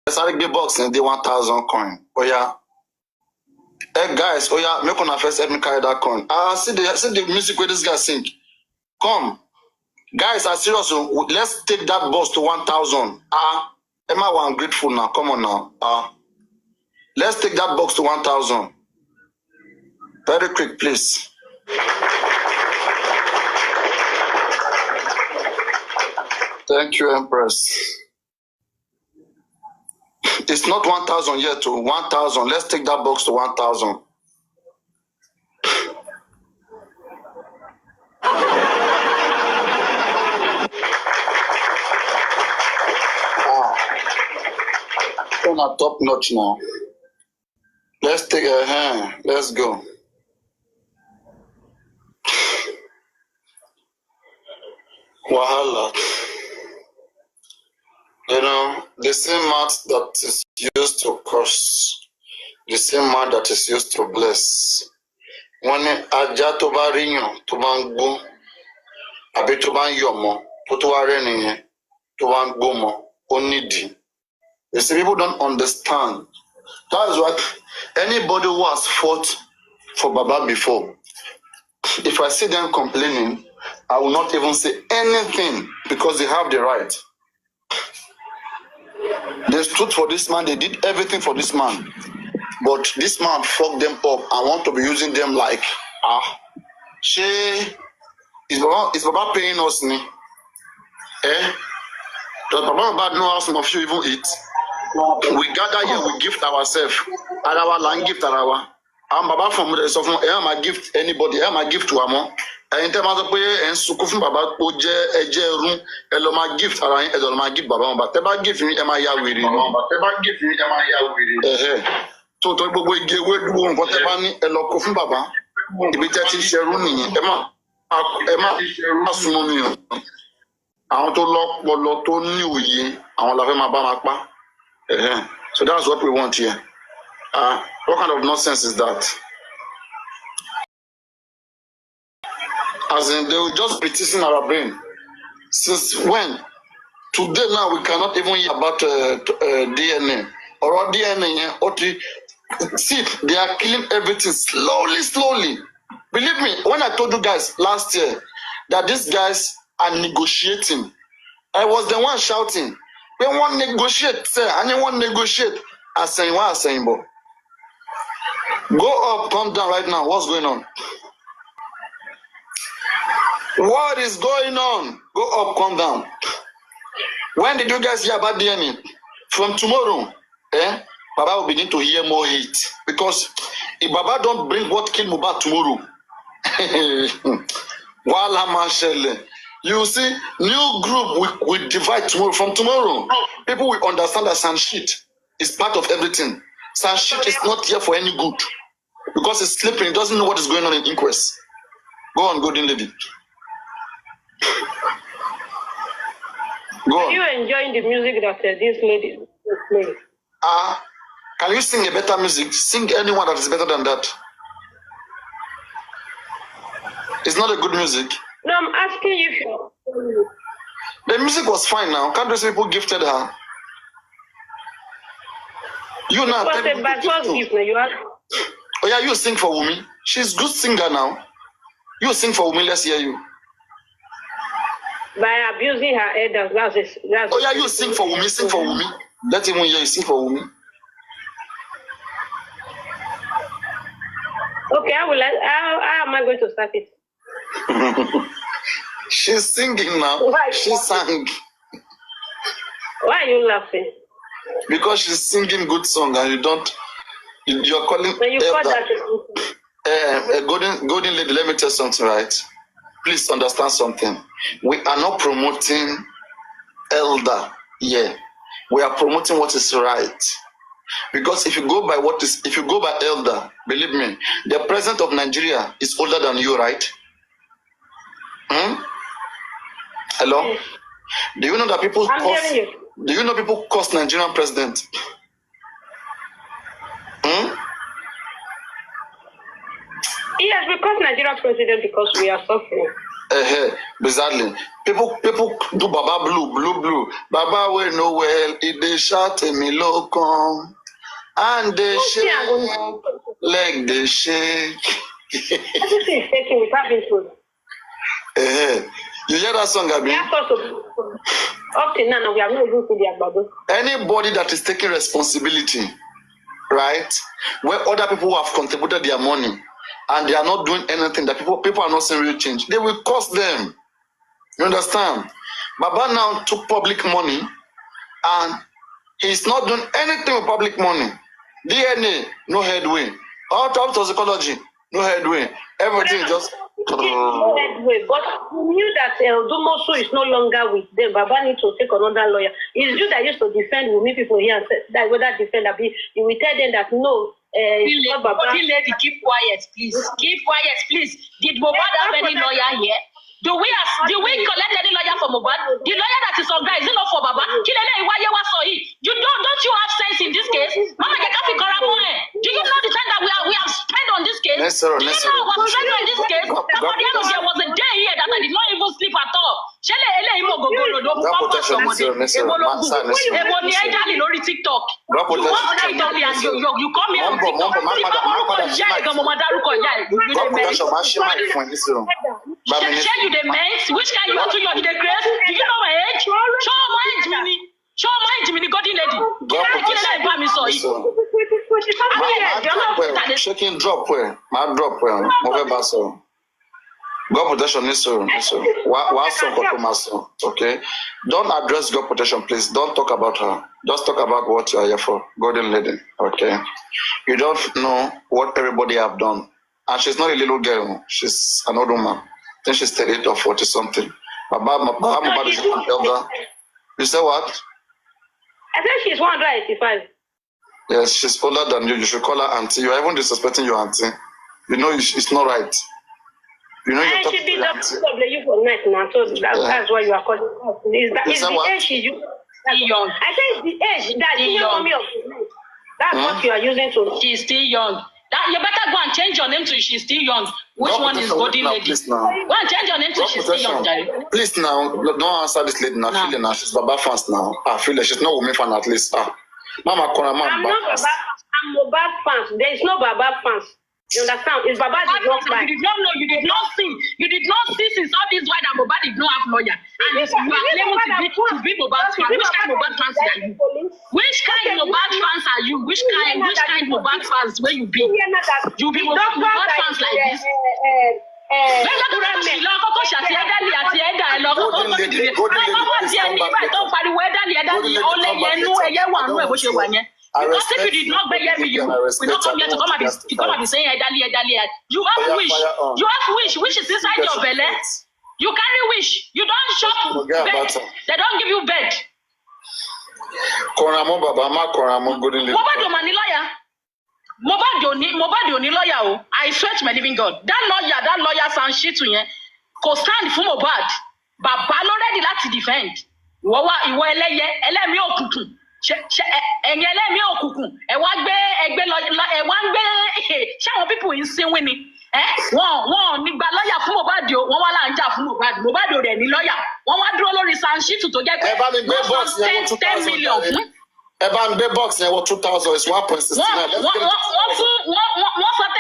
Let's get box in the 1,000 coin. Oh yeah. Hey guys, oh yeah, make on first let me carry that coin. See the music where this guy sing. Come. Guys are serious. Let's take that box to 1,000. Emma, I'm grateful now. Come on now. Let's take that box to 1,000. Very quick, please. Thank you, Empress. It's not 1,000 yet to 1,000. Let's take that box to 1,000. On a top notch now. Let's take a hand. Let's go. Wahala. You know, the same mouth that is used to curse, the same mouth that is used to bless. When aja to ba riyan, to ba ngbo, abi to ba yomo, to wa reniyen, to ba ngbo mo, onidi. You see, people don't understand. That is what anybody who has fought for Baba before, if I see them complaining, I will not even say anything because they have the right. They stood for this man, they did everything for this man. But this man fucked them up and want to be using them like, is Baba paying us? Eh? Does Baba know how some of you even eat? We gather here, we gift ourselves. And our land gift our. I'm Baba from the so from my gift anybody, my gift to Amo. And in terms of pay and Sukufum Baba Oje room, my gift around my gift Baba, but Teba give me Emaya with it. Teba give me Emaya with it. So to go give away do whatever ni Elokofum Baba. Ibi tati Sheruni, Emma Asumoni. Àwọn tó lọ́pọlọ tó ní òye àwọn la fẹ́ máa bá máa pa. So that's what we want here. What kind of nonsense is that? As in, they will just be teasing our brain. Since when? Today now we cannot even hear about DNA. Or DNA, see, they are killing everything slowly. Believe me, when I told you guys last year that these guys are negotiating, I was the one shouting, they want to negotiate, sir, and they want to negotiate. I saying what I'm saying, but go up, come down right now. What's going on? What is going on? Go up, come down. When did you guys hear about DNA? From tomorrow, Baba will begin to hear more hate. Because if Baba don't bring what killed Mohbad tomorrow, you see, new group will divide tomorrow. From tomorrow, people will understand that Sanshit is part of everything. Sanshit is not here for any good. Because he's sleeping, he doesn't know what is going on in inquest. Go on, golden lady. Go on. Are you enjoying the music that this lady is playing? Can you sing a better music? Sing anyone that is better than that. It's not a good music. No, I'm asking you if you. The music was fine now. Can't those people gifted her? You now. It was a bad gift now. You ask. Oh yeah, you sing for Wumi. She's good singer now. You sing for Wumi. Let's hear you. By abusing her elders, that's oh yeah, you sing for Wumi. Sing for Wumi. Let him hear you sing for Wumi. Okay, I will. How am I going to start it? She's singing now. Why? She sang. Why are you laughing? Because she's singing good song and you don't. You're calling. When you call that a golden lady, let me tell you something, right? Please understand something. We are not promoting elder here. We are promoting what is right. Because if you go by elder, believe me, the president of Nigeria is older than you, right? Hello? Yes. Do you know that people curse Nigerian president? Yes, because Nigerian president, because we are suffering. Exactly. People do Baba blue. Baba we know well. If they shout me low come and they shake, leg they shake. Everything is taken without being told. You hear that song, Abi? We have to up till now we have not even seen the Agbado. Anybody that is taking responsibility, right? Where other people have contributed their money and they are not doing anything, that people are not seeing real change, they will cost them. You understand? Baba now took public money and he's not doing anything with public money. DNA, no headway. Toxicology, no headway. Everything just. No headway, but we knew that Dumosu is no longer with them. Baba needs to take another lawyer. It's you that used to defend Wumi people here and say that whether defend Abi, you will tell them that no. It's not Baba. Lady, keep quiet, please. Keep quiet, please. Did Mohbad have any lawyer here? Do we collect any lawyer for Mohbad? The lawyer that is on guy, is it not for Baba? You don't you have sense in this case? Mama, do you know the time that we have spent on this case? Yes, sir. Do you know what was spent on this case? There was a day here that I did not even sleep at all. TikTok. You come here on TikTok. You the mens, which can you to your the grace? Do you know my age? Show my age, Mini. Show my age, Mini. God in lady. Shaking drop where? My drop where? November so. God protection is so. Okay. Don't address God protection, please. Don't talk about her. Just talk about what you are here for. Golden lady. Okay. You don't know what everybody have done. And she's not a little girl. She's an old woman. I think she's 38 or 40 something. Mohbad is an elder. You say what? I think she's 185. Yes, she's older than you. You should call her auntie. You are even disrespecting your auntie. You know it's not right. You know you're talking to your auntie. You for night now, so that's why you are calling us. Is the age you young? I think it's the age that you know me of. That's what you are using to. She's still young. That you better go and change your name to she's still young. Which one is Golden Lady? Go and change your name to she's still young, Jerry. Please now, don't answer this lady now. No. Feel now. She's Baba fans now. I feel like she's not Wumi fan at least. Mama Konama. I'm not Baba. I'm Mohbad fans. There is no Baba fans. You understand? It's Baba did not buy. You did not know. You did not see. You did not see since all this while that Mohbad did not have lawyer. And you are claiming to be Mohbad fans. Which kind of Mohbad fans are you? Which kind of Mohbad fans are you? Which kind Mohbad fans where you be? You be Mohbad fans like this? Because if you did not beg me, you will not come here to come and be saying Edali. You have wish. You have wish. Wish is inside your belly. You carry wish. You don't shop bed. They don't give you bed. Mohbad only lawyer. I swear to my living God. That lawyer sound shit to you. Kò stand fún Mohbad. Bàbá ló ready láti defend. Ìwọ ẹlẹ́mìí òkùnkùn. Ẹ̀yin ẹlẹ́mìí òkùnkùn. Ẹ wá gbé ṣé àwọn people yìí ń sínwín ni? Wọ́n nígbà lọ́yà fún Mohbad o. Wọ́n wá là ń jà fún Mohbad. Mohbad ò rẹ̀ ní lọ́yà. Wọ́n wá dúró lórí sanṣítù tó jẹ́ pé wọ́n san 10 million fún. Ẹ bá ń gbé box yẹn wọ 2,000 is 1.69. Wọ́n san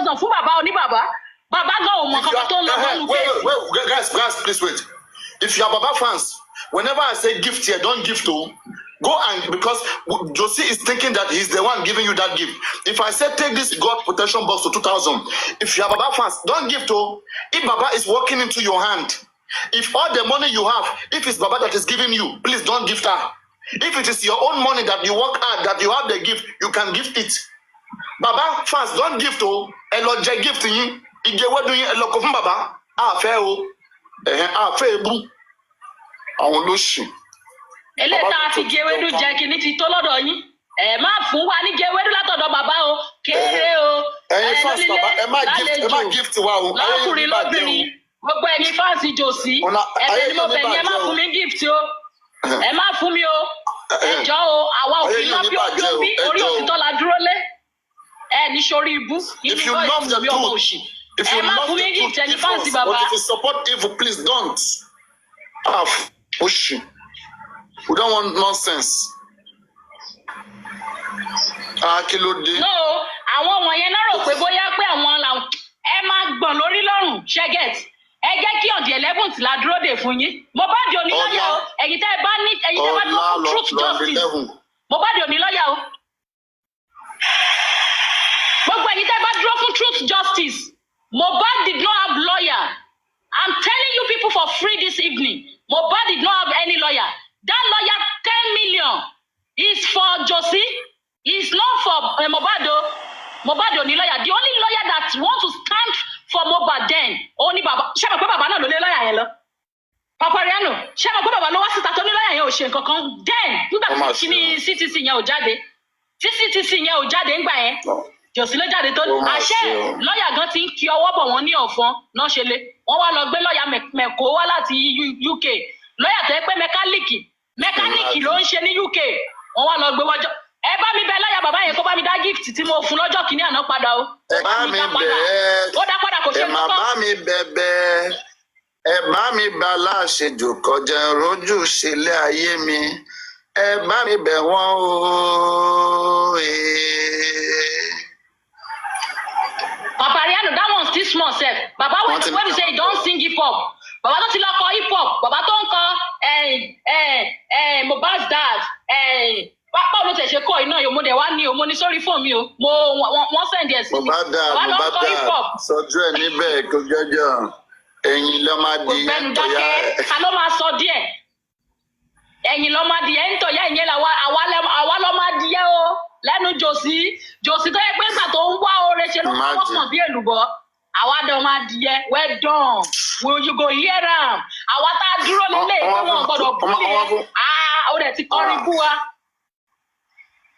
10,000 fún bàbá oníbàbá. Bàbá gan ò mọ̀ kankan tó ń lọ fún wait, guys, please wait. If you are Baba fans, whenever I say gift here, don't give to. Go and because Josie is thinking that he's the one giving you that gift. If I say take this God protection box to 2,000, if you are Baba fans, don't give to. If Baba is walking into your hand, if all the money you have, if it's Baba that is giving you, please don't gift her. If it is your own money that you work hard, that you have the gift, you can gift it. Baba fans, don't give to. Eloje gift you. Ìjẹ́wọ́ dún yín ẹ lọ kó fún bàbá àfẹ́ o àfẹ́ ebú àwọn olóṣù. Eléta àti gẹ̀wédú jẹ́ kí ní ti tó lọ́dọ̀ yín ẹ má fún wa ní gẹ̀wédú látọ̀dọ̀ bàbá o kéré o ẹ̀yin fans bàbá ẹ má gift wa o lọ́kùnrin lóbìnrin gbogbo ẹ̀yin fans Josie ẹ̀bẹ̀ ni mo bẹ̀ ní ẹ má fún mi gift o ẹ má fún mi o ẹjọ́ o àwa òfin náà bí orí òtítọ́ la dúró lé ẹ ní sórí ibú if you love the truth If you love the truth, but if you support evil, please don't. Push. We don't want nonsense. Kí ló dé? No, àwọn wọ̀nyẹn náà rò pé bóyá pé àwọn làwọn ẹ máa gbọ̀n lórí lọ́rùn ṣẹ́gẹ̀t. Ẹ jẹ́ kí on the 11th la dúró dè fún yín. Mohbad ò ní lọ́yà o. Ẹ̀yin tẹ́ ẹ bá dúró fún truth justice. Mohbad ò ní lọ́yà o. Gbogbo ẹ̀yin tẹ́ ẹ bá dúró fún truth justice. Mohbad did not have lawyer. I'm telling you people for free this evening. Mohbad did not have any lawyer. That lawyer 10 million is for Josie. It's not for Mohbad. Mohbad ò ní lawyer. The only lawyer that wants to stand for Mohbad then only Baba. Ṣé mo pé bàbá náà ló lé lawyer yẹn lọ? Papariano. Ṣé mo pé bàbá ló wá síta tó ní lawyer yẹn ò ṣe nǹkan kan then nígbà tí kíní CTC yẹn ò jáde. Tí CTC yẹn ò jáde ńgbà yẹn. Josie ló jáde tó àṣẹ lawyer gan ti ń kí ọwọ́ bọ̀ wọ́n ní ọ̀fọ́n náà ṣe lé. Wọ́n wá lọ gbé lawyer mẹ̀kó wá láti UK. Lawyer tẹ́ pé mẹkáníìkì ló ń ṣe ní UK. Wọ́n wá lọ gbé wájọ́. Ẹ bá mi bẹ̀ lọ́yà bàbá yẹn kó bá mi dá gift tí mo fún lọ́jọ́ kìíní àná padà o. Ẹ bá mi bẹ̀ ó dá padà kò ṣe kọ́kọ́. Ẹ má bá mi bẹ̀bẹ̀. Ẹ bá mi bá láṣejù kọjá rojú sílẹ̀ ayé mi. Ẹ bá mi bẹ̀ wọ́n o. Papariano, that one still small sef. Baba when we say he don sing hip hop. Baba tó ti lọ kọ hip hop. Baba tó ń kọ Mohbad's dad. Pápá ló tẹ̀ ṣe kọ́ iná yòó mo dẹ̀ wá ní o mo ní sórí fóònù mi o wọ́n send ẹ̀ sí mi. Mohbad sọjú ẹ níbẹ̀ kó jọjọ ẹ̀yin ló máa di ẹ̀ ń tọ́yà ẹ̀. Ta ló máa sọ díẹ̀? Ẹ̀yin ló máa di ẹ̀ ń tọ́yà ìyẹn àwa ló máa di ẹ̀ o lẹ́nu Josie tó yẹ pé ìgbà tó ń wá oore ṣe ló ń wọ́pọ̀ bí èlùbọ́. Àwa dọ̀ máa di ẹ̀ well done will you go hear am? Àwa tá a dúró nílé ìpé wọn gbọ́dọ̀ bú mi ẹ̀ ó dẹ̀ ti kọrin bú wa.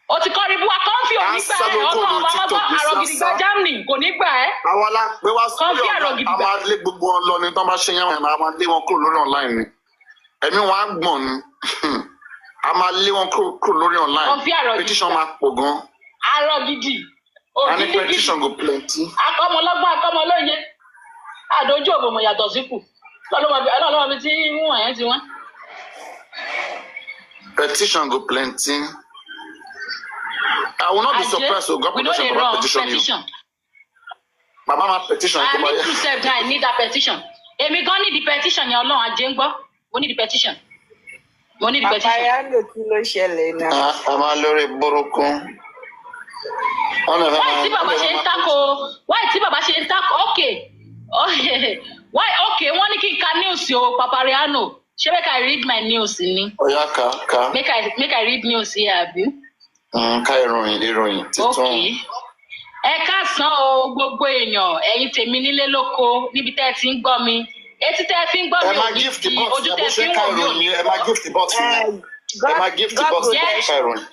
O ti kọrin bú wa kọ́ńfì ò ní gbà ẹ́ ọ̀tọ̀ ọ̀bámọ́tọ́ àrògìdìgbà Germany kò ní gbà ẹ́. Àwa la pé wá sí ọ̀nà a máa lé gbogbo wọn lọ ní tí wọ́n bá ṣe yẹn wọn a máa lé wọn kúrò lórí online ni. Ẹ̀mí wọn á gbọ̀n ni. A máa lé wọn kúrò lórí online. Petition máa pọ̀ gan. Àrògìdì. A ní petition go plenty. Akọ́mọlọ́gbọ́n akọ́mọlóye. Àdójú òbòmọ̀ yàtọ̀ síkù. Ọlọ́run mi tí wọ́n yẹn ti wọ́n. Petition go plenty. I will not be surprised to go petition for petition. Mama ma petition. I need to serve guy need that petition. Èmi gan need the petition yẹn Ọlọ́run ajé ń gbọ́. Mo need the petition. Papariano kí ló ṣẹlẹ̀ náà? A máa lórí burúkú. Why tí bàbá ṣe ń tako? Okay. Why okay? Wọ́n ní kí n ka news o Papariano. Ṣé make I read my news ni? Oya ka. Make I read news here abi? Ká ìròyìn títún. Okay. Ẹ káàsán o gbogbo èèyàn ẹ̀yin tèmi nílé lóko níbi tẹ́ ẹ ti ń gbọ́ mi. Etí tẹ́ ẹ fi ń gbọ́ mi ò ní fi ojú tẹ́ ẹ fi ń wò mí ò ní. Ẹ máa gift box mi. Ẹ máa gift box mi ká ìròyìn.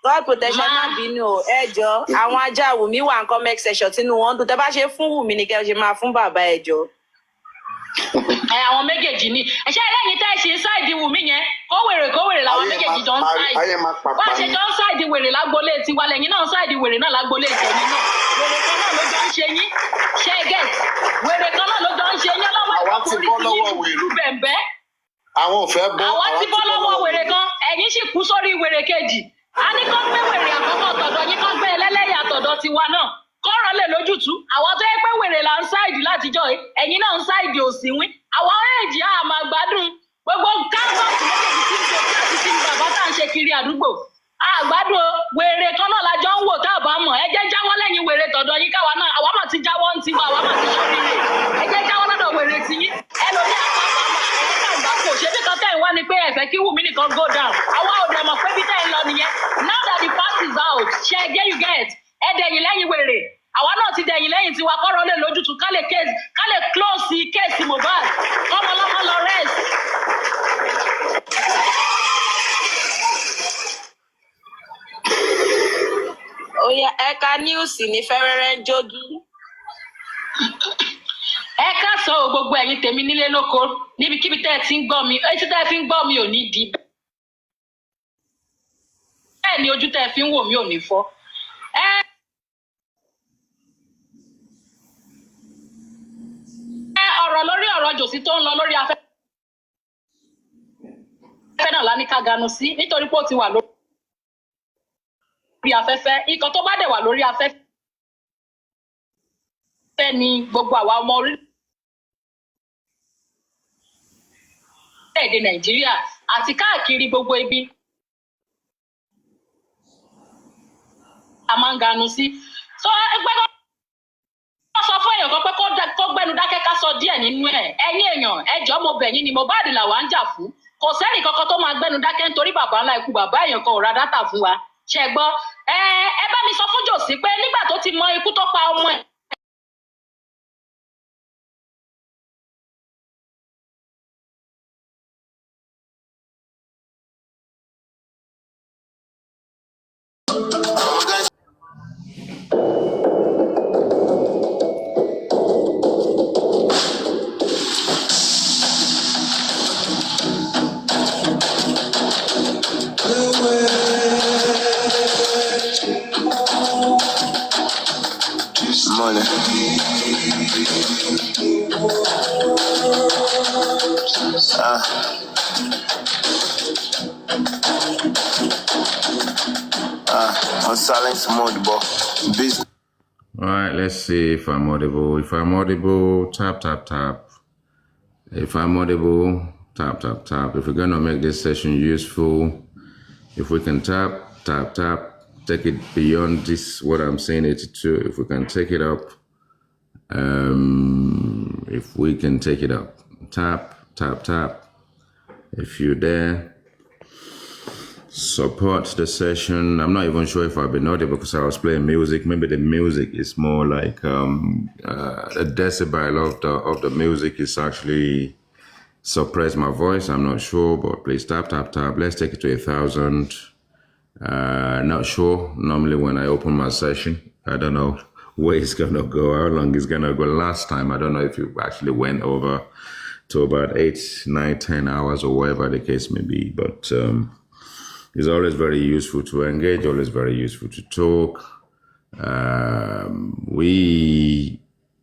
God protection má bínú o ẹ jọ àwọn ajá Wùmí wà ń comment section tínú wọn dùn tẹ́ bá ṣe fún Wùmí ni kẹ́ ẹ ṣe máa fún bàbá ẹ jọ. Àwọn méjèèjì ni ẹ̀ṣẹ́ ẹlẹ́yin tẹ́ ẹ ṣe ṣáìdì Wùmí yẹn kówèrè làwọn méjèèjì jọ ń ṣáìdì wọ́n á ṣe jọ ń ṣáìdì wèrè lágbolé tiwa lẹ́yìn náà ṣáìdì wèrè náà lágbolé ìtẹ̀mí náà wèrè kan náà ló jọ ń ṣe yín ṣe gẹ̀t wèrè kan náà ló jọ ń ṣe yín ọlọ́wọ́ ìkọkùnrin ti yín bẹ̀m̀bẹ́ àwọn ò fẹ́ bọ́ àwọn ti bọ́ lọ́wọ́ wèrè kan ẹ̀yin sì kú sórí wèrè kejì a ní kó gbé wèrè àkọ́kọ́ tọ̀dọ̀ yín kó gbé ẹlẹ́lẹ́yà tọ̀dọ̀ tiwa náà kọ́rọ̀ lè lójútùú àwọn tó yẹ pé wèrè là ń ṣáìdì látijọ́ ẹ̀yin náà ń ṣáìdì òsínwín àwọn èjì á máa gbádùn gbogbo káńtọ̀sì méjèèjì tí ń ṣe láti tí ń bàbá tá à ń ṣe kiri àdúgbò àgbàdo wèrè kan náà lájọ ń wò tá a bá mọ̀ ẹ jẹ́ jáwọ́ lẹ́yìn wèrè tọ̀dọ̀ yín káwa náà àwa mà ti jáwọ́ ń tiwa àwa mà ti ṣoríire ẹ jẹ́ jáwọ́ lọ́dọ̀ wèrè ti yín ẹ lórí àpapọ̀ ẹ̀ka kò ṣe bí kan tẹ̀ ń wá ni pé ẹ̀fẹ́ kí Wùmí nìkan go down àwa ò dẹ̀ mọ̀ pé bí tẹ̀ ń lọ nìyẹn now that the fact is out ṣe get you get ẹ dẹ̀yìn lẹ́yìn wèrè àwa náà ti dẹ̀yìn lẹ́yìn tiwa kọ́rọ̀ lè lójútùú ká lè close kéèsì Mohbad kọ́mọ lọ́mọ lọ rest. Oya ẹ̀ka níùsì ní fẹ́rẹ́rẹ́ ń jogi. Ẹ káàsán o gbogbo ẹ̀yin tèmi nílé lóko níbikíbi tẹ́ ẹ ti ń gbọ́ mi etí tẹ́ ẹ fi ń gbọ́ mi ò ní di bẹ́ẹ̀ ni ojú tẹ́ ẹ fi ń wò mí ò ní fọ́. àbòsí tó ń lọ lórí afẹ́fẹ́ náà lá ní ká ganu sí nítorí pé ó ti wà lórí afẹ́fẹ́ ikọ̀ tó bá dẹ̀ wà lórí afẹ́fẹ́ ni gbogbo àwa ọmọ orílẹ̀-èdè Nàìjíríà àti káàkiri gbogbo ibi a máa ń ganu sí. So ẹgbẹ́ kan sọ fún èèyàn kan pé kó gbẹnu dákẹ́ ká sọ díẹ̀ nínú ẹ̀. Ẹ̀yin èèyàn ẹ jọ̀ọ́ mo bẹ̀ yín ni Mohbad làwa ń jà fún. Kò sẹ́nì kankan tó máa gbẹnu dákẹ́ nítorí bàbá ńlá ikú bàbá èèyàn kan ò ra dátà fún wa. Ṣé gbọ́? Ẹ bá mi sọ fún Jòsí pé nígbà tó ti mọ ikú tó pa ọmọ ẹ̀. Money. I'm selling some more business. All right, let's see if I'm audible. If I'm audible, tap, tap, tap. If I'm audible, tap, tap, tap. If we're going to make this session useful, if we can tap, tap, tap, take it beyond this, what I'm saying, 82. If we can take it up, if we can take it up, tap, tap, tap. If you're there, support the session. I'm not even sure if I've been audible because I was playing music. Maybe the music is more like a decibel of the music is actually suppress my voice. I'm not sure, but please tap, tap, tap. Let's take it to 1,000. Not sure. Normally when I open my session, I don't know where it's gonna go, how long it's gonna go. Last time, I don't know if you actually went over to about 8, 9, 10 hours or whatever the case may be, but it's always very useful to engage, always very useful to talk. We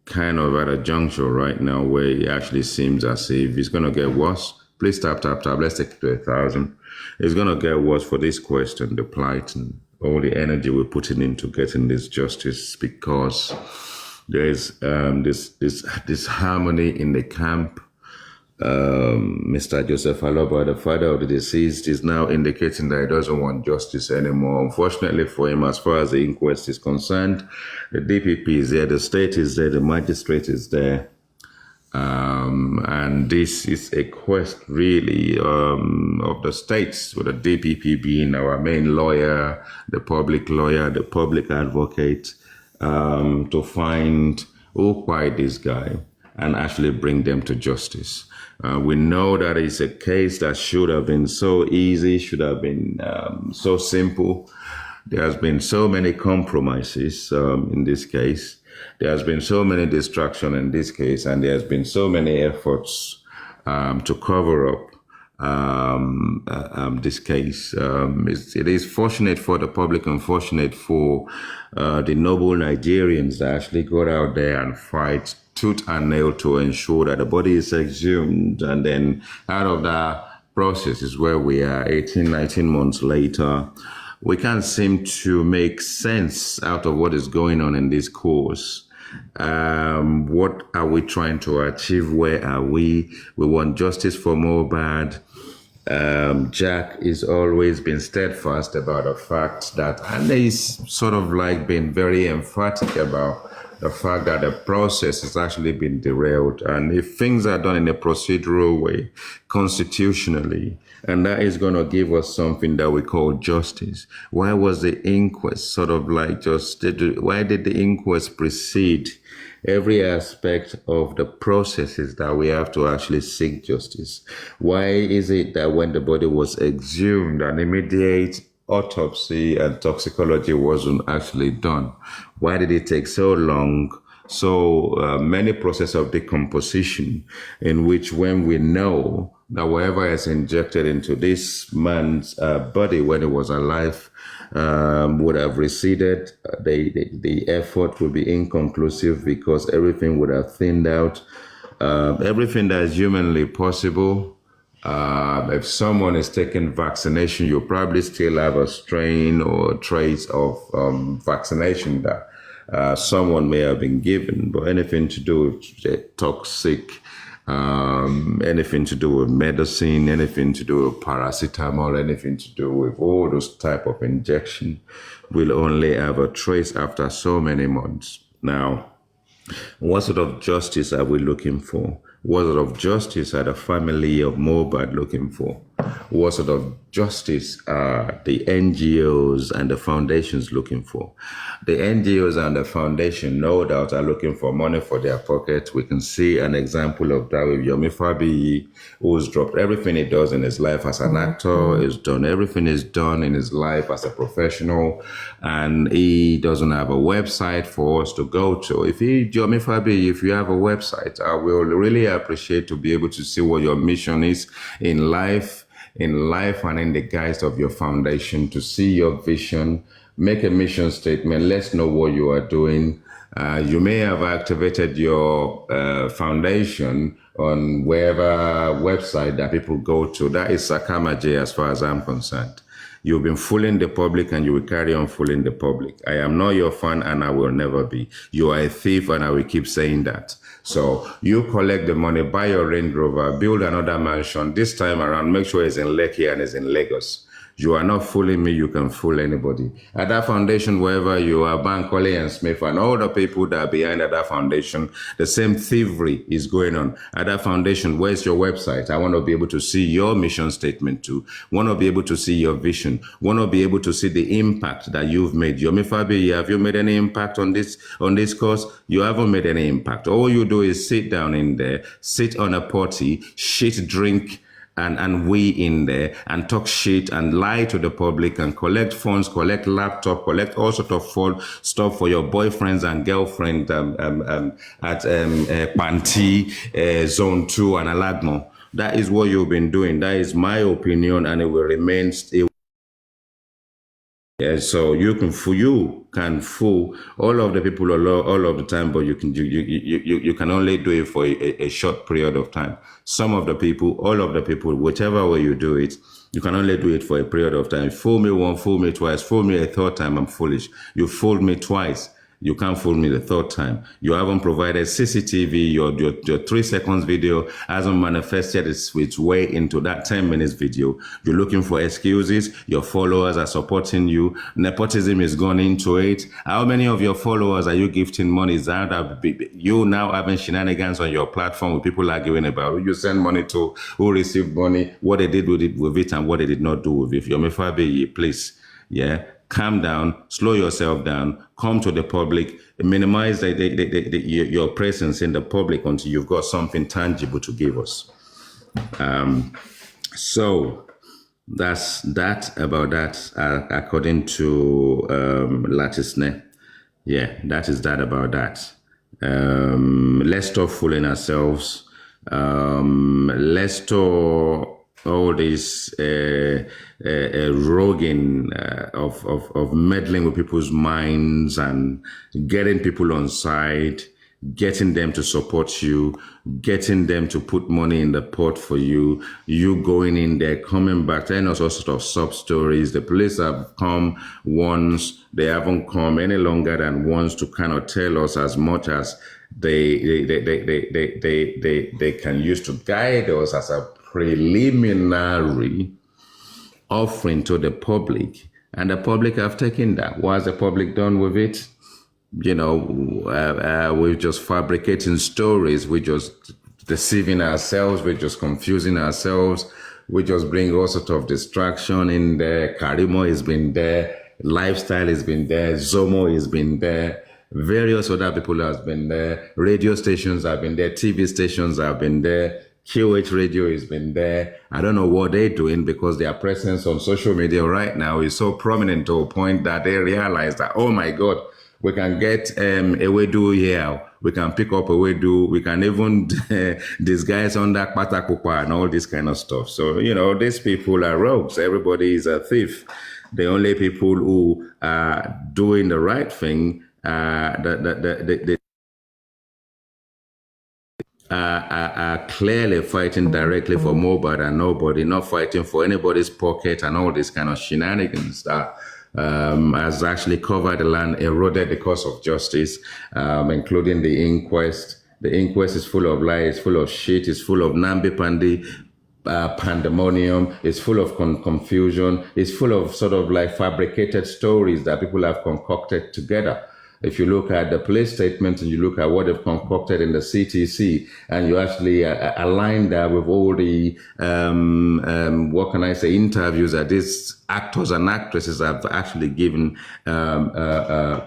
kind of at a juncture right now where it actually seems as if it's gonna get worse. Please tap, tap, tap. Let's take it to 1,000. It's gonna get worse for this question, the plight and all the energy we're putting into getting this justice, because there is this harmony in the camp. Mr. Joseph Aloba, the father of the deceased, is now indicating that he doesn't want justice anymore. Unfortunately for him, as far as the inquest is concerned, the DPP is there, the state is there, the magistrate is there. And this is a quest really of the states, with the DPP being our main lawyer, the public advocate, to find who quiet this guy and actually bring them to justice. We know that it's a case that should have been so easy, should have been so simple. There has been so many compromises in this case. There has been so many distractions in this case, and there has been so many efforts to cover up this case. It is fortunate for the public, unfortunate for the noble Nigerians that actually got out there and fight tooth and nail to ensure that the body is exhumed, and then out of that process is where we are 18, 19 months later. We can't seem to make sense out of what is going on in this course. What are we trying to achieve? Where are we? We want justice for Mohbad. Jack has always been steadfast about the fact that, and he's sort of like been very emphatic about the fact that the process has actually been derailed. And if things are done in a procedural way, constitutionally, and that is going to give us something that we call justice. Why was the inquest sort of like why did the inquest precede every aspect of the processes that we have to actually seek justice? Why is it that when the body was exhumed, an immediate autopsy and toxicology wasn't actually done? Why did it take so long? So many process of decomposition, in which when we know that whatever is injected into this man's body when he was alive would have receded, the effort would be inconclusive because everything would have thinned out. Everything that is humanly possible. If someone is taking vaccination, you probably still have a strain or trace of vaccination that someone may have been given. But anything to do with toxic, anything to do with medicine, anything to do with paracetamol, anything to do with all those type of injection, will only have a trace after so many months. Now, what sort of justice are we looking for? What sort of justice are the family of Mohbad looking for? What sort of justice are the NGOs and the foundations looking for? The NGOs and the foundation, no doubt, are looking for money for their pockets. We can see an example of that with Yomi Fabiyi, who's dropped everything he does in his life as an actor, he's done everything he's done in his life as a professional, and he doesn't have a website for us to go to. Yomi Fabiyi, if you have a website, I will really appreciate to be able to see what your mission is in life and in the guise of your foundation, to see your vision, make a mission statement. Let's know what you are doing. You may have activated your foundation on wherever website that people go to. That is Sakama J as far as I'm concerned. You've been fooling the public and you will carry on fooling the public. I am not your fan and I will never be. You are a thief and I will keep saying that. So you collect the money, buy your Range Rover, build another mansion. This time around, make sure it's in Lekki and it's in Lagos. You are not fooling me, you can fool anybody. At that foundation, wherever you are, Bankole and Smith and all the people that are behind at that foundation, the same thievery is going on. At that foundation, where's your website? I want to be able to see your mission statement too. Want to be able to see your vision. Want to be able to see the impact that you've made. Yomi Fabiyi, have you made any impact on this cause? You haven't made any impact. All you do is sit down in there, sit on a potty, shit, drink, and we in there and talk shit and lie to the public and collect phones, collect laptop, collect all sort of stuff for your boyfriends and girlfriend at Panti, Zone 2 and Alagmo. That is what you've been doing. That is my opinion, and it will remain. Yeah, so you can fool all of the people all of the time, but you can only do it for a short period of time. Some of the people, all of the people, whichever way you do it, you can only do it for a period of time. Fool me once, fool me twice, fool me a third time, I'm foolish. You fooled me twice. You can't fool me the third time. You haven't provided CCTV. Your 3 seconds video hasn't manifested its way into that 10 minutes video. You're looking for excuses. Your followers are supporting you. Nepotism is gone into it. How many of your followers are you gifting money? You now having shenanigans on your platform with people arguing about who you send money to, who received money, what they did with it, and what they did not do with it. Yomi Fabiyi, please, yeah. Calm down, slow yourself down, come to the public, minimize your presence in the public until you've got something tangible to give us. So that's that about that, according to Latisne. Yeah, that is that about that. Let's stop fooling ourselves. Let's stop all this roguing of meddling with people's minds and getting people on side, getting them to support you, getting them to put money in the pot for you, you going in there, coming back, telling us all sorts of sub stories. The police have come once, they haven't come any longer than once to kind of tell us as much as they can use to guide us as a preliminary offering to the public, and the public have taken that. What has the public done with it? You know, we're just fabricating stories, we're just deceiving ourselves, we're just confusing ourselves, we just bring all sorts of distraction in there. Karimo has been there, Lifestyle has been there, Zomo has been there, various other people have been there, radio stations have been there, TV stations have been there, QH Radio has been there. I don't know what they're doing because their presence on social media right now is so prominent to a point that they realize that, oh my God, we can get a Wedu here. We can pick up a Wedu. We can even disguise under Patakupa and all this kind of stuff. So, you know, these people are rogues. Everybody is a thief. The only people who are doing the right thing, are clearly fighting directly for Mohbad and nobody, not fighting for anybody's pocket and all these kind of shenanigans that has actually covered the land, eroded the cause of justice, including the inquest. The inquest is full of lies, full of shit, it's full of namby-pamby, pandemonium, it's full of confusion, it's full of sort of like fabricated stories that people have concocted together. If you look at the police statement and you look at what they've concocted in the CTC, and you actually align that with all the, what can I say, interviews that these actors and actresses have actually given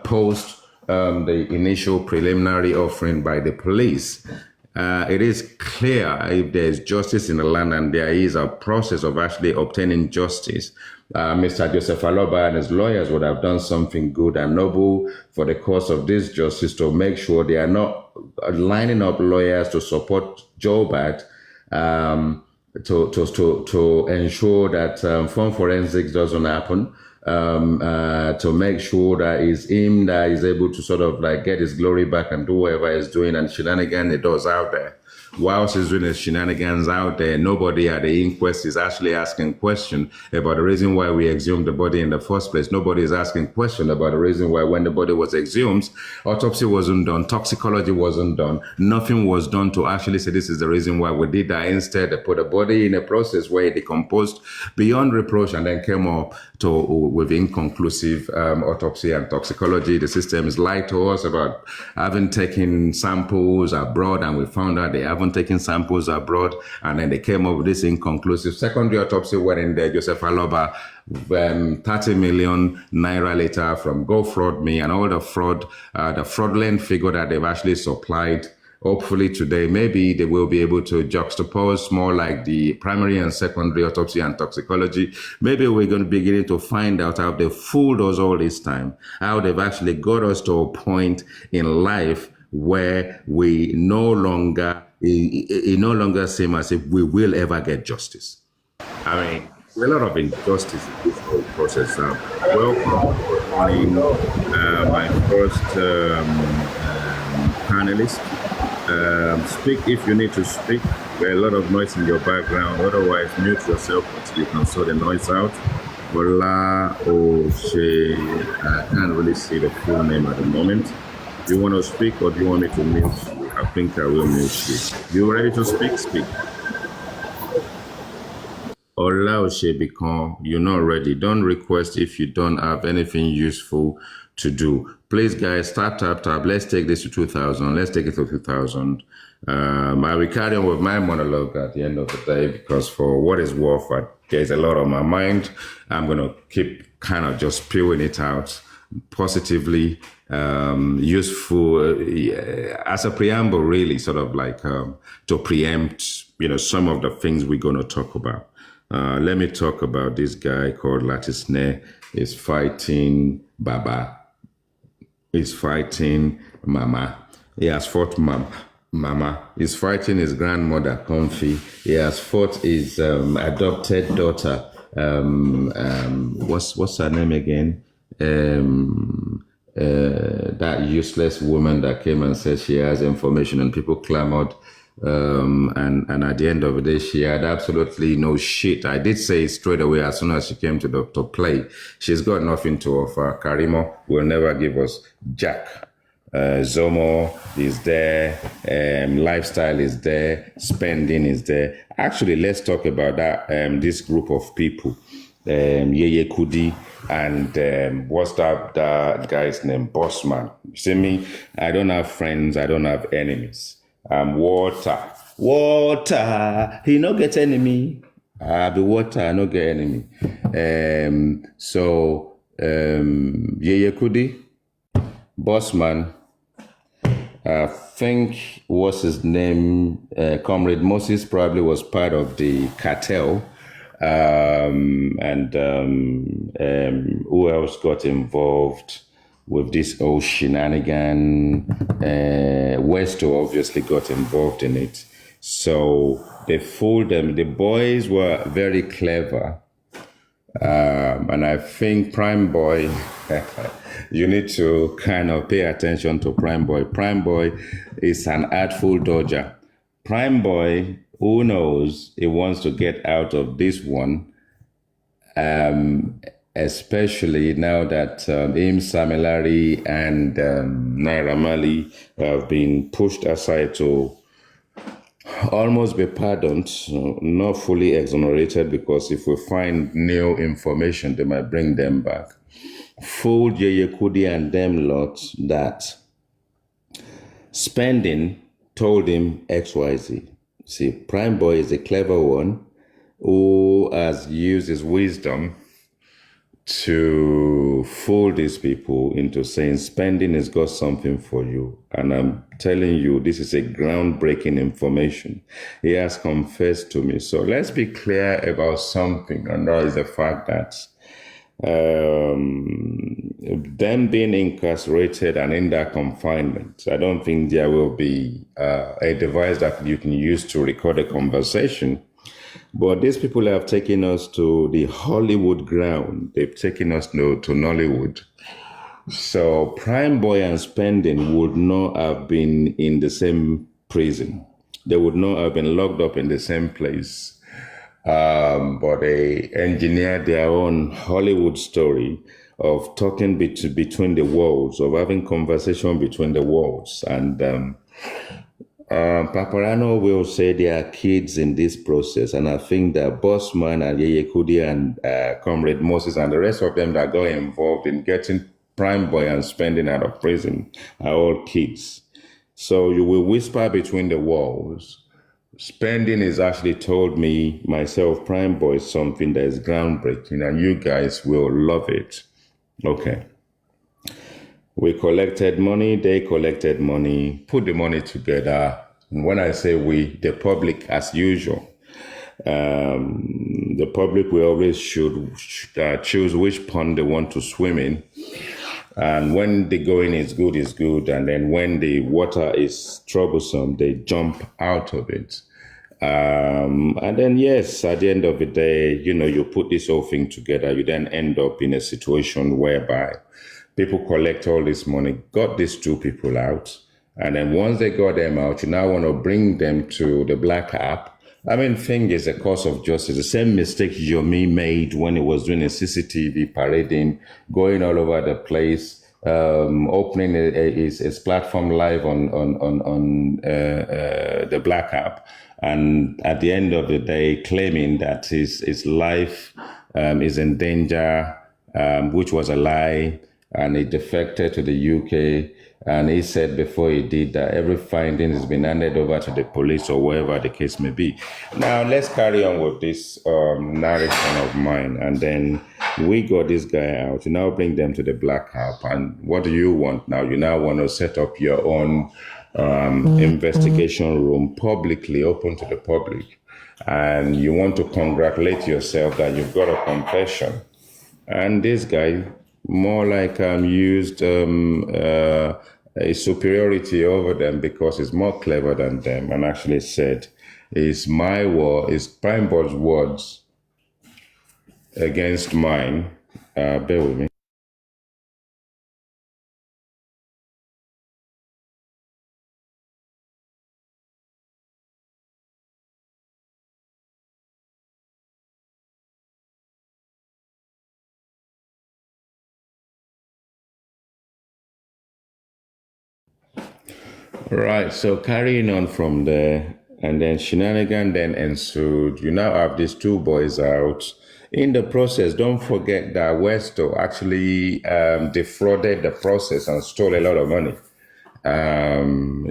post the initial preliminary offering by the police. It is clear if there is justice in the land and there is a process of actually obtaining justice, Mr. Joseph Aloba and his lawyers would have done something good and noble for the cause of this justice to make sure they are not lining up lawyers to support Joe Bad, to ensure that phone forensics doesn't happen, to make sure that it's him that is able to sort of like get his glory back and do whatever he's doing and shenanigans he does out there. Whilst he's doing his shenanigans out there, nobody at the inquest is actually asking question about the reason why we exhumed the body in the first place. Nobody is asking question about the reason why when the body was exhumed, autopsy wasn't done, toxicology wasn't done, nothing was done to actually say this is the reason why we did that. Instead, they put the body in a process where it decomposed beyond reproach and then came up with inconclusive autopsy and toxicology. The system is lied to us about having taken samples abroad, and we found out they haven't taken samples abroad, and then they came up with this inconclusive secondary autopsy wherein there Joseph Aloba 30 million naira later from Go Fraud Me and all the fraud, the fraudulent figure that they've actually supplied. Hopefully today, maybe they will be able to juxtapose more like the primary and secondary autopsy and toxicology. Maybe we're going to be beginning to find out how they fooled us all this time, how they've actually got us to a point in life where we no longer, it no longer seems as if we will ever get justice. I mean, a lot of injustice in this whole process. Welcome, good morning, my first panelist. Speak if you need to speak. There's a lot of noise in your background. Otherwise, mute yourself until you can sort the noise out. Bola Oshe, I can't really see the full name at the moment. Do you want to speak or do you want me to mute you? I think I will mute you. You ready to speak? Speak. Ola Oshe, because you're not ready. Don't request if you don't have anything useful to do. Please, guys, tap. Let's take this to 2,000. Let's take it to 2,000. I will carry on with my monologue at the end of the day because for what it's worth, there's a lot on my mind. I'm going to keep kind of just spewing it out positively, useful as a preamble, really, sort of like to preempt, some of the things we're going to talk about. Let me talk about this guy called Latisne. Is fighting Baba. He's fighting Mama. He has fought Mama. He's fighting his grandmother, Comfy. He has fought his adopted daughter. What's her name again? That useless woman that came and said she has information, and people clamored. And at the end of the day, she had absolutely no shit. I did say straight away as soon as she came to play, she's got nothing to offer. Karimo will never give us jack. Zomo is there, lifestyle is there, spending is there. Actually, let's talk about that. This group of people, Yeye Kudi and what's that guy's name, Bossman. You see me? I don't have friends. I don't have enemies. Water. He no get enemy. I be water. I no get enemy. Yeye Kudi, Bossman. I think what's his name? Comrade Moses probably was part of the cartel. Who else got involved with this whole shenanigan? Westo obviously got involved in it. So they fooled them. The boys were very clever. And I think Prime Boy, you need to kind of pay attention to Prime Boy. Prime Boy is an artful dodger. Prime Boy, who knows, he wants to get out of this one, especially now that him, Samilari, and Naira Marley have been pushed aside to almost be pardoned, not fully exonerated, because if we find new information, they might bring them back. Fooled Yeye Kudi and them lot that Spending told him XYZ. See, Prime Boy is a clever one who has used his wisdom to fool these people into saying Spending has got something for you. And I'm telling you, this is a groundbreaking information. He has confessed to me. So let's be clear about something, and that is the fact that them being incarcerated and in that confinement, I don't think there will be a device that you can use to record a conversation. But these people have taken us to the Hollywood ground. They've taken us to Nollywood. So Prime Boy and Spending would not have been in the same prison. They would not have been locked up in the same place. But they engineered their own Hollywood story of talking between the worlds, of having conversation between the worlds. And Paparano will say there are kids in this process, and I think that Bossman and Yeye Kudi and Comrade Moses and the rest of them that got involved in getting Prime Boy and Spending out of prison are all kids. So you will whisper between the walls. Spending has actually told me, myself, Prime Boy, something that is groundbreaking, and you guys will love it. Okay. We collected money, they collected money, put the money together. And when I say we, the public as usual. The public will always should choose which pond they want to swim in. And when the going is good, it's good. And then when the water is troublesome, they jump out of it. And then, yes, at the end of the day, you put this whole thing together, you then end up in a situation whereby people collect all this money, got these two people out, and then once they got them out, you now want to bring them to the black app. I mean, thing is a cause of justice. The same mistake Yomi made when he was doing a CCTV parading, going all over the place, opening his platform live on the black app, and at the end of the day, claiming that his life is in danger, which was a lie. And he defected to the UK, and he said before he did that every finding has been handed over to the police or wherever the case may be. Now, let's carry on with this narration of mine, and then we got this guy out. You now bring them to the black app, and what do you want now? You now want to set up your own investigation room publicly, open to the public, and you want to congratulate yourself that you've got a confession. And this guy, more like used a superiority over them because he's more clever than them, and actually said, "It's my war, it's Prime Boy's words against mine." Bear with me. Right, so carrying on from there, and then shenanigan then ensued. You now have these two boys out. In the process, don't forget that Westo actually defrauded the process and stole a lot of money.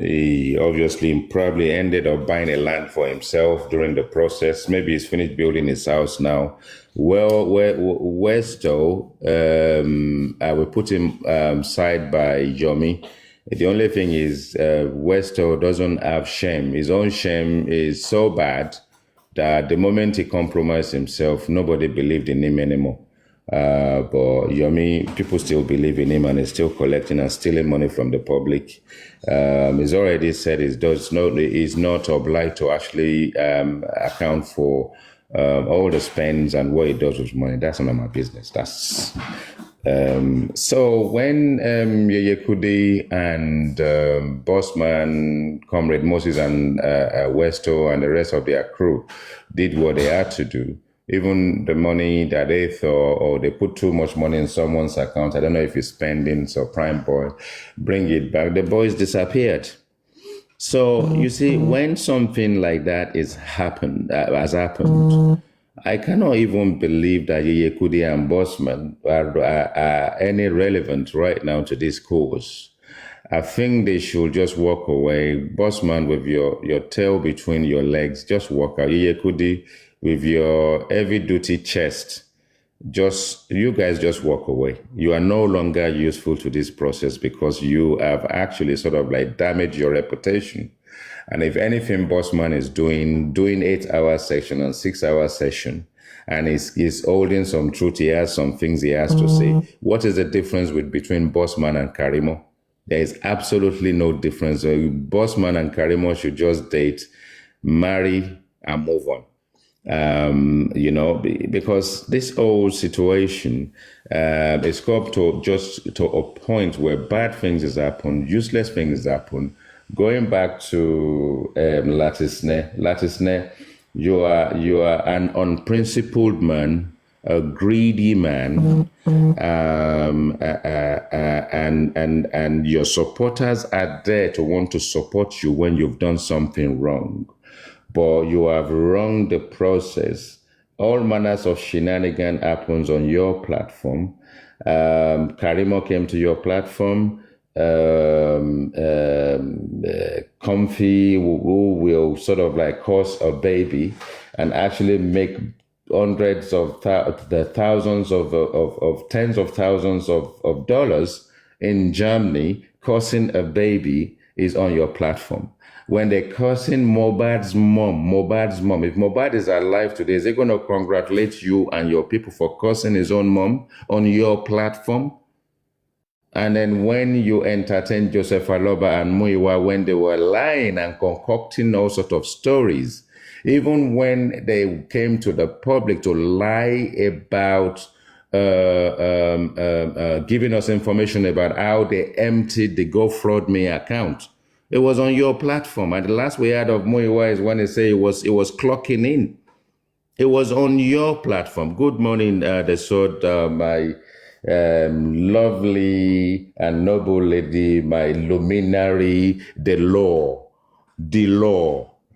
He obviously probably ended up buying a land for himself during the process. Maybe he's finished building his house now. Well, Westo, I will put him side by Yomi. The only thing is Westo doesn't have shame. His own shame is so bad that the moment he compromised himself, nobody believed in him anymore. But Yomi, people still believe in him, and he's still collecting and stealing money from the public. He's already said he's not obliged to actually account for all the spends and what he does with money. That's none of my business. That's So when Yeye Kudi and Bossman, Comrade Moses and Westo and the rest of their crew did what they had to do, even the money that they thought, or they put too much money in someone's account, I don't know if it's spending, so Prime Boy, bring it back. The boys disappeared. So you see, when something like that has happened, I cannot even believe that Yeye Kudi and Bossman are any relevant right now to this cause. I think they should just walk away. Bossman, with your tail between your legs, just walk out. Yeye Kudi, with your heavy-duty chest, you guys just walk away. You are no longer useful to this process because you have actually sort of like damaged your reputation. And if anything, Bossman is doing 8-hour session and 6-hour session, and he's holding some truth. He has some things he has to say. What is the difference between Bossman and Karimo? There is absolutely no difference. Bossman and Karimo should just date, marry, and move on. Because this whole situation is come to a point where bad things has happened, useless things happen. Going back to Latisne, you are an unprincipled man, a greedy man, and your supporters are there to want to support you when you've done something wrong. But you have wronged the process. All manners of shenanigan happens on your platform. Karimo came to your platform. Comfy, who will sort of like cause a baby and actually make hundreds of thousands of tens of thousands of dollars in Germany, causing a baby is on your platform. When they're cursing Mohbad's mom, if Mohbad is alive today, is he going to congratulate you and your people for cursing his own mom on your platform? And then when you entertain Joseph Aloba and Muiwa, when they were lying and concocting all sorts of stories, even when they came to the public to lie about giving us information about how they emptied the GoFraudMe account, it was on your platform. And the last we heard of Muiwa is when they say it was clocking in. It was on your platform. Good morning, the sword, my lovely and noble lady, my luminary, the law.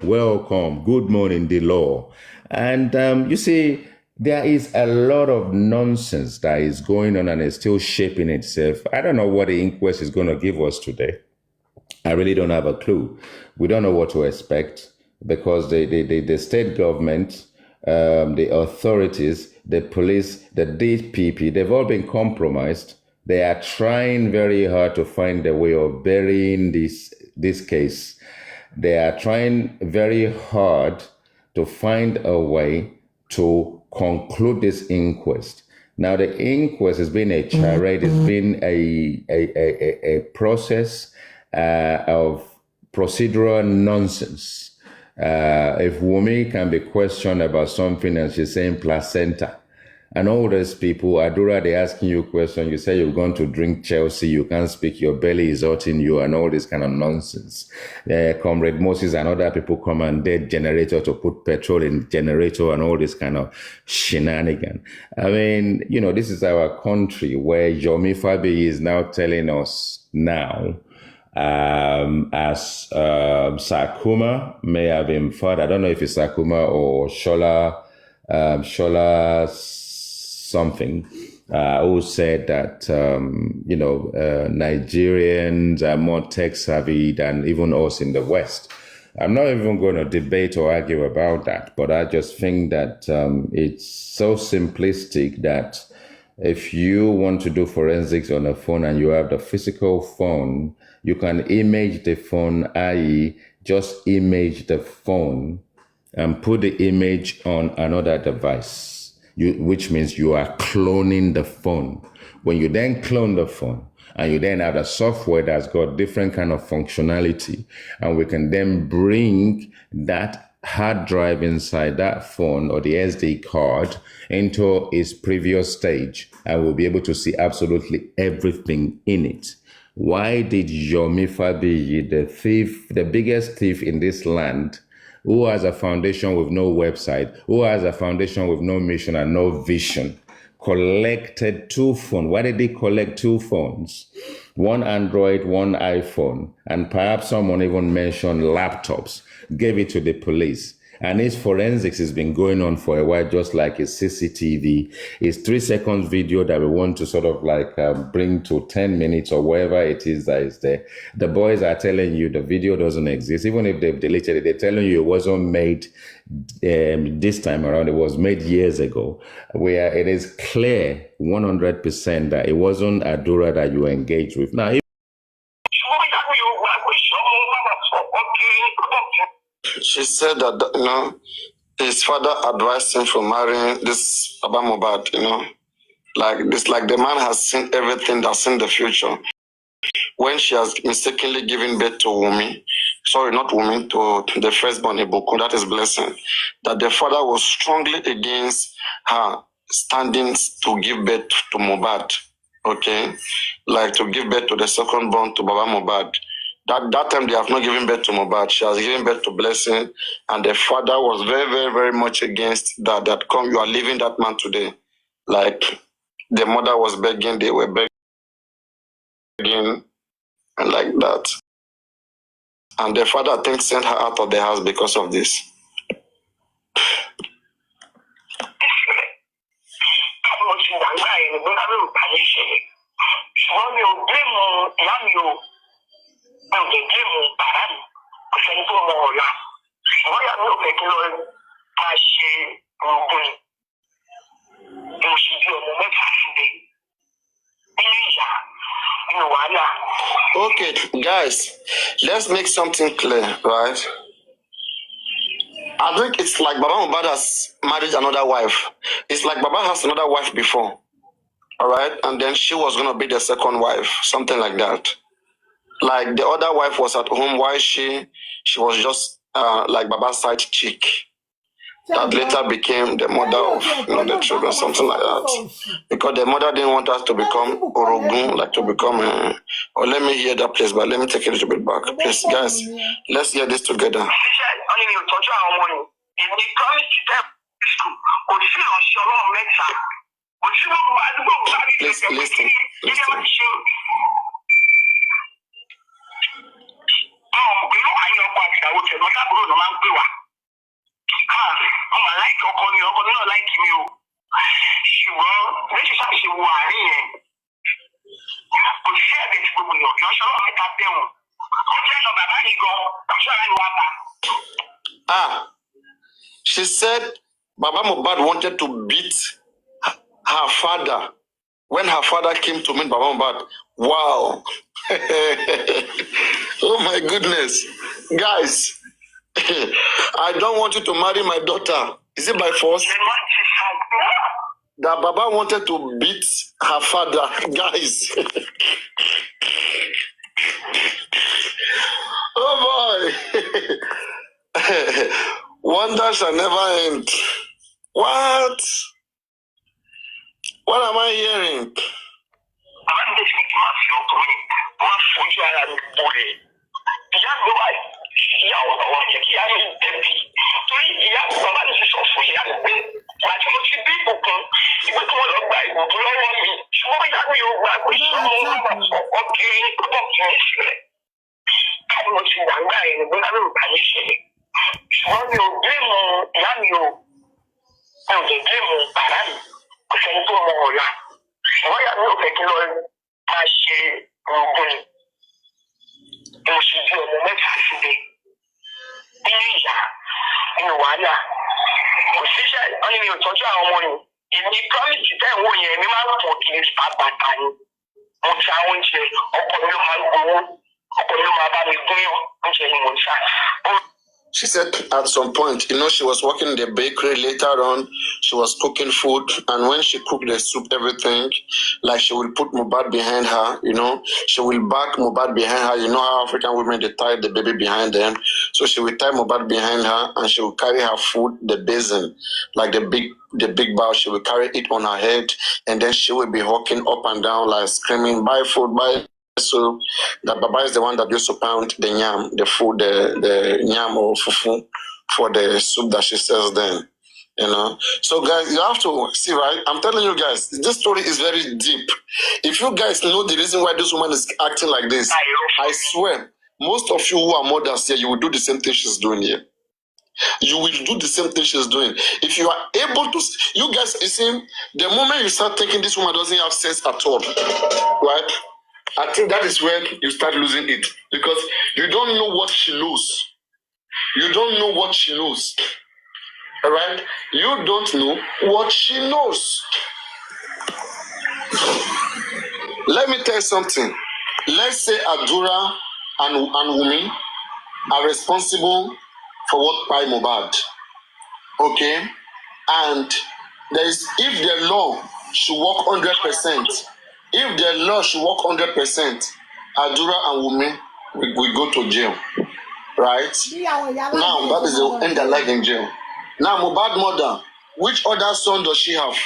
Welcome. Good morning, the law. And you see, there is a lot of nonsense that is going on and is still shaping itself. I don't know what the inquest is going to give us today. I really don't have a clue. We don't know what to expect because the state government, the authorities, the police, the DPP, they've all been compromised. They are trying very hard to find a way of burying this case. They are trying very hard to find a way to conclude this inquest. Now, the inquest has been a charade. It's been a process of procedural nonsense. If Wumi can be questioned about something and she's saying placenta, and all those people, Adura, they're asking you a question, you say you're going to drink Chelsea, you can't speak, your belly is hurting you, and all this kind of nonsense. Comrade Moses and other people come and dead generator to put petrol in generator and all this kind of shenanigan. I mean, this is our country where Yomi Fabi is now telling us now, as Sakuma may have inferred, I don't know if it's Sakuma or Shola something, who said that, Nigerians are more tech savvy than even us in the West. I'm not even going to debate or argue about that, but I just think that it's so simplistic that if you want to do forensics on a phone and you have the physical phone, you can image the phone, i.e. just image the phone and put the image on another device, which means you are cloning the phone. When you then clone the phone and you then have a software that's got different kind of functionality, and we can then bring that hard drive inside that phone or the SD card into its previous stage. and we'll be able to see absolutely everything in it. Why did Yomi Fabiyi, the thief, the biggest thief in this land, who has a foundation with no website, who has a foundation with no mission and no vision, collected 2 phones? Why did he collect 2 phones? One Android, one iPhone, and perhaps someone even mentioned laptops, gave it to the police. And his forensics has been going on for a while, just like his CCTV. His 3 seconds video that we want to sort of like bring to 10 minutes or whatever it is that is there. The boys are telling you the video doesn't exist. Even if they've deleted it, they're telling you it wasn't made this time around. It was made years ago, where it is clear 100% that it wasn't Adura that you engaged with. Now, she said that, you know, his father advised him from marrying this Baba Mohbad, you know. Like this, like the man has seen everything that's in the future. When she has mistakenly given birth to Wumi, sorry, not Wumi, to the firstborn Ibuku, that is Blessing, that the father was strongly against her standing to give birth to Mohbad, okay? Like to give birth to the second-born to Baba Mohbad. That time they have not given birth to Mohbad. She has given birth to Blessing, and the father was very, very, very much against that. That come, you are leaving that man today. Like the mother was begging, they were begging, and like that. And the father, I think, sent her out of the house because of this. Okay, guys, let's make something clear, right? I think it's like Baba Mohbad has married another wife. It's like Baba has another wife before, all right? And then she was going to be the second wife, something like that. Like the other wife was at home while she was just like Baba's side chick. That later became the mother of, you know, the children, something like that. Because the mother didn't want us to become Orogun, like to become, or let me hear that place, but let me take it a little bit back. Please, guys, let's hear this together. Please listen. She said Baba Mohbad wanted to beat her father when her father came to meet Baba Mohbad. Wow. Oh my goodness. Guys, I don't want you to marry my daughter. Is it by force? That Baba wanted to beat her father. Guys. Oh boy. Wonder shall never end. What? What am I hearing? She said at some point, she was working in the bakery. Later on, she was cooking food. And when she cooked the soup, everything, like she will put Mohbad behind her, she will back Mohbad behind her. You know how African women, they tie the baby behind them. So she will tie Mohbad behind her and she will carry her food, the basin, like the big bowl. She will carry it on her head. And then she will be hawking up and down, like screaming, buy food, buy. So that Baba is the one that used to pound the yam, the food, the yam or fufu for the soup that she sells then. So guys, you have to see, right? I'm telling you guys, this story is very deep. If you guys know the reason why this woman is acting like this, I swear, most of you who are mothers here, you will do the same thing she's doing here. You will do the same thing she's doing. If you are able to, you guys, you see, the moment you start thinking this woman doesn't have sense at all, right? I think that is where you start losing it, because you don't know what she knows. You don't know what she knows. All right? You don't know what she knows. Let me tell you something. Let's say Adura and Wumi are responsible for what by Mohbad. Okay? And if the law should work 100%, if the law should work 100%, Adura and Wumi will go to jail. Right? Now, that is the end of life in jail. Now, Mohbad mother, which other son does she have?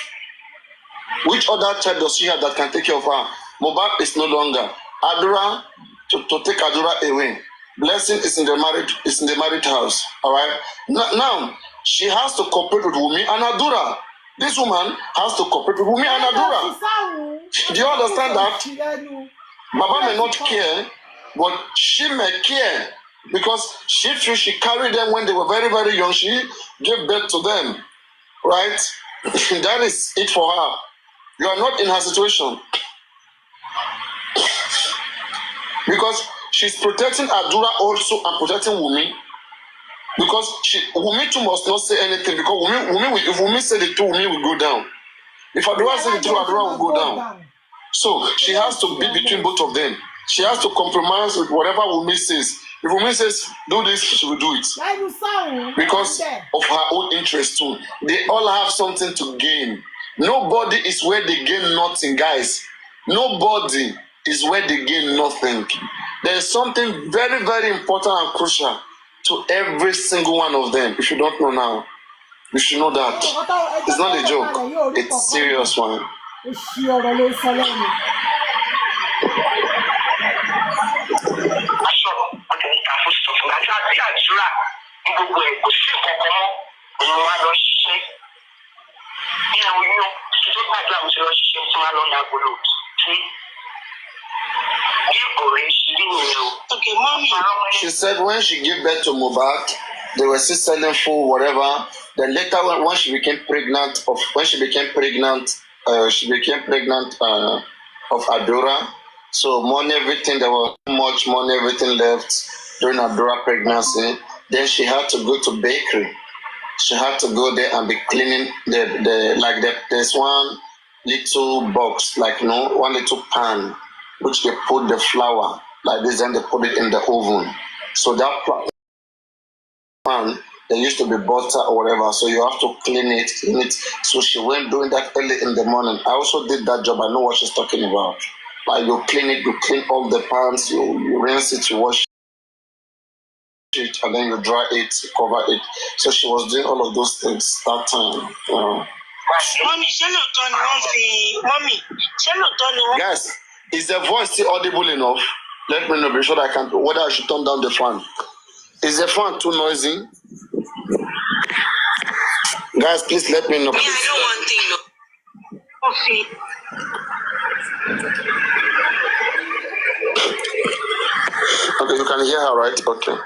Which other child does she have that can take care of her? Mohbad is no longer. Adura, to take Adura away. Blessing is in the married house. All right? Now, she has to cooperate with Wumi and Adura. This woman has to cooperate with Wumi and Adura. Do you understand that? Baba may not care, but she may care, because she feels she carried them when they were very, very young. She gave birth to them, right? That is it for her. You are not in her situation, because she's protecting Adura also and protecting Wumi, because Wumi too must not say anything, because if Wumi say the truth, Wumi will go down. If Adura say the truth, Adura will go down. So she has to be between both of them. She has to compromise with whatever Wumi says. If Wumi says, do this, she will do it. Because of her own interest too. They all have something to gain. Nobody is where they gain nothing, guys. Nobody is where they gain nothing. There is something very, very important and crucial to every single one of them. If you don't know now, you should know that. It's not a joke. It's a serious one. Okay, mommy. She said when she gave birth to Mohbad, they were still selling food, whatever. Then later, when she became pregnant of Adura. So money, everything, there was too much money, everything left during Adura pregnancy. Then she had to go to bakery. She had to go there and be cleaning there's one little box, one little pan, which they put the flour like this, and they put it in the oven. So that pan, there used to be butter or whatever, so you have to clean it. So she went doing that early in the morning. I also did that job. I know what she's talking about. Like you clean it, you clean all the pans, you rinse it, you wash it, and then you dry it, you cover it. So she was doing all of those things that time. Guys, is the voice still audible enough? Let me know, be sure I can, whether I should turn down the fan. Is the fan too noisy? Guys, please let me know. Yeah, I know one thing. Okay. Okay, you can hear her, right? Okay.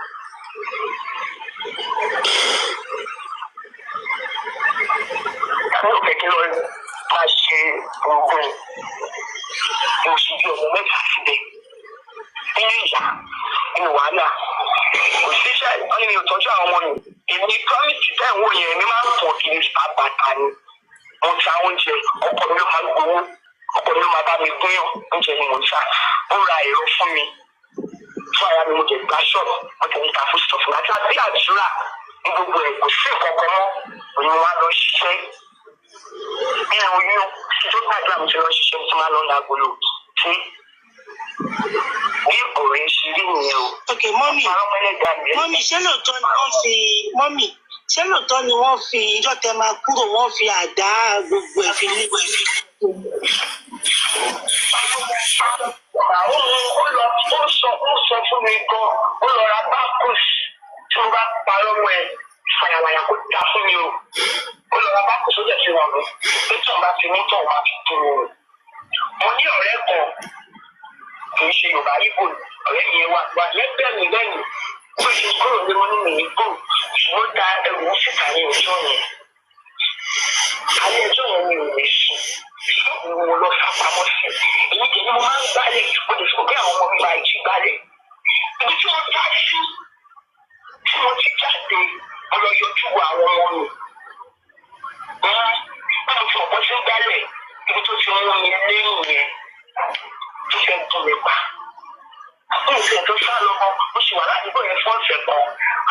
fún ara mi mo jẹ gba ṣọ́ọ̀bù mo tẹ̀lé ta fún stọọfù àti àti àdúrà ní gbogbo ẹ̀ kò sí nǹkan kan mọ́ òní wa lọ ṣiṣẹ́ nínú oyún tí tó gbàdúrà mi ti lọ ṣiṣẹ́ tí máa lọ lágolo tí bí ọ̀rẹ́ ṣe rí nìyẹn o. ok mọ́mì ṣé lóòótọ́ ni wọ́n fi mọ́mì ṣé lóòótọ́ ni wọ́n fi ìjọ tẹ máa kúrò wọ́n fi àdá gbogbo ẹ̀ fi nígbà ẹ̀ fi. ó sọ fún mi gan ó lọ ra bákùs tí mo bá parọ́ mọ́ ẹ fàyàwàyà kó dá fún mi o ó lọ ra bákùs ó jẹ́ fi wọ̀n mi pé tí wọ́n bá fi mú tọ̀ wọ́n á fi dùn o. mo ní ọ̀rẹ́ kan kì í ṣe Yorùbá Ìgbò ọ̀rẹ́ yẹn wà lẹ́gbẹ̀ẹ́ mi lẹ́yìn ó ṣe kúrò ní mo ní mi ní gbò ṣùgbọ́n da ẹrù ó sì kà ní ọjọ́ yẹn alẹ́ ẹjọ́ yẹn mi ò lè sùn mo lọ sápamọ́ sí èyí jẹ́ ni mo máa ń gbálẹ̀ mo lè sọ pé àwọn ọmọ mi máa jí gbálẹ̀ ibi tí wọ́n dá sí tí mo ti jáde mo lọ yọjú wo àwọn ọmọ mi wọ́n fi ọ̀pọ̀ sí gbálẹ̀ ibi tó ti mú mi lẹ́yìn yẹn tó fẹ́ dùn mí pa àwọn ìṣẹ̀lẹ̀ tó sá lọ mo sì wà ládùúgbò yẹn fún ọ̀sẹ̀ kan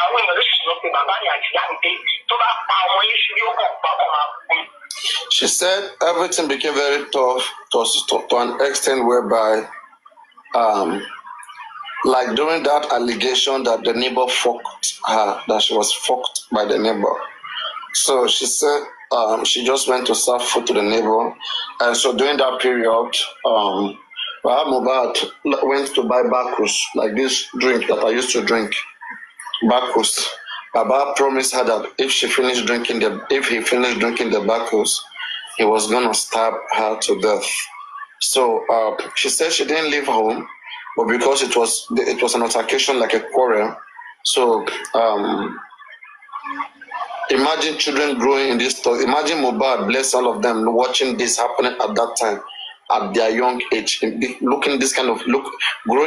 àwọn èèyàn ló sì sọ pé bàbá mi àti ìyá mi dé tó bá pa ọmọ yín sí yóò kàn pa ọmọ àgbẹ̀. She said everything became very tough to an extent whereby, like during that allegation that the neighbor fucked her, that she was fucked by the neighbor. So she said she just went to serve food to the neighbor. And so during that period, Mohbad went to buy Bacchus, like this drink that I used to drink, Bacchus. Baba promised her that if he finished drinking the Bacchus, he was gonna stab her to death. So she said she didn't leave home, but because it was an altercation, like a quarrel. So imagine children growing in this. Imagine Mohbad, bless all of them, watching this happening at that time, at their young age, growing